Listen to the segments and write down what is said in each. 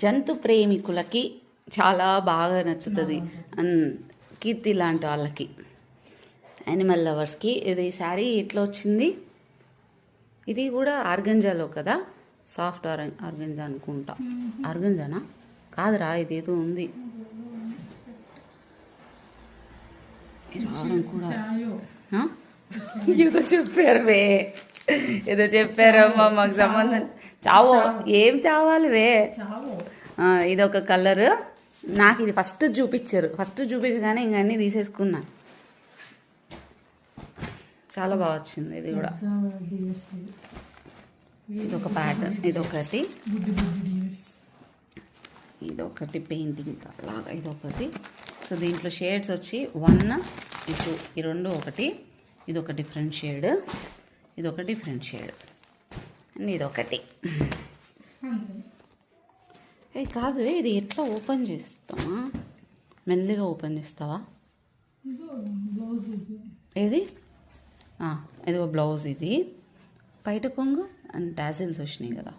జంతు ప్రేమికులకి చాలా బాగా నచ్చుతుంది. కీర్తి లాంటి వాళ్ళకి, యానిమల్ లవర్స్కి. ఇది శారీ ఎట్లా వచ్చింది? ఇది కూడా ఆర్గంజాలో కదా, సాఫ్ట్ ఆర్గంజా అనుకుంటా. ఆర్గంజానా కాదురా, ఇదేదో ఉంది కూడా. ఏదో చెప్పారు వే, ఏదో చెప్పారమ్మా, మాకు సంబంధం. చావో ఏం చావాలి వే. ఇదొక కలర్. నాకు ఇది ఫస్ట్ చూపించగానే ఇంక అన్నీ తీసేసుకున్నా. చాలా బాగా వచ్చింది ఇది కూడా. ఇదొక ప్యాటర్న్, ఇదొకటి పెయింటింగ్ లాగా, ఇదొకటి. సో దీంట్లో షేడ్స్ వచ్చి 1, 2, ఈ రెండు ఒకటి. ఇదొక డిఫరెంట్ షేడ్, ఇదొక డిఫరెంట్ షేడ్, అండ్ ఇదొకటి. ఏ కాదు, ఇది ఎట్లా ఓపెన్ చేస్తావా? మెల్లిగా ఓపెన్ చేస్తావా? ఏది? ఇదిగో బ్లౌజ్. ఇది పైట కొంగు అండ్ టాజిల్స్ వచ్చినాయి కదా,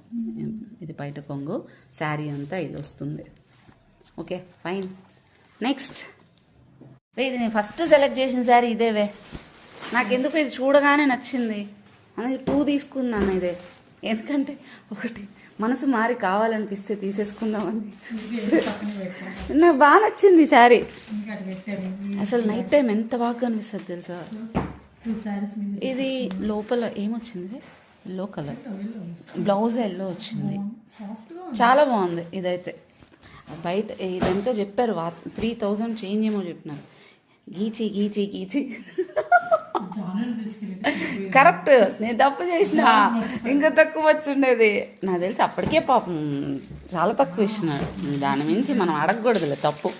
ఇది పైట కొంగు. శారీ అంతా ఇది వస్తుంది. Okay fine. నెక్స్ట్, ఇది నేను ఫస్ట్ సెలెక్ట్ చేసిన శారీ ఇదేవే. నాకెందుకు ఇది చూడగానే నచ్చింది, అందుకే 2 తీసుకున్నాను ఇదే. ఎందుకంటే ఒకటి మనసు మారి కావాలనిపిస్తే తీసేసుకుందామని. నాకు బాగా నచ్చింది శారీ. అసలు నైట్ టైం ఎంత బాగా కనిపిస్తుంది తెలుసా. ఇది లోపల ఏమొచ్చింది? ఎల్లో కలర్ బ్లౌజ్, ఎల్లో వచ్చింది. చాలా బాగుంది ఇదైతే. బయట ఇదంతా చెప్పారు 3000 చేంజ్ ఏమో చెప్పినారు. గీచి గీచి గీచి కరెక్ట్, నేను తప్పు చేసిన, ఇంకా తక్కువ వచ్చిండేది నాకు తెలిసి. అప్పటికే పాపం చాలా తక్కువ ఇచ్చినాడు. దాని మించి మనం అడగకూడదులే, తప్పు.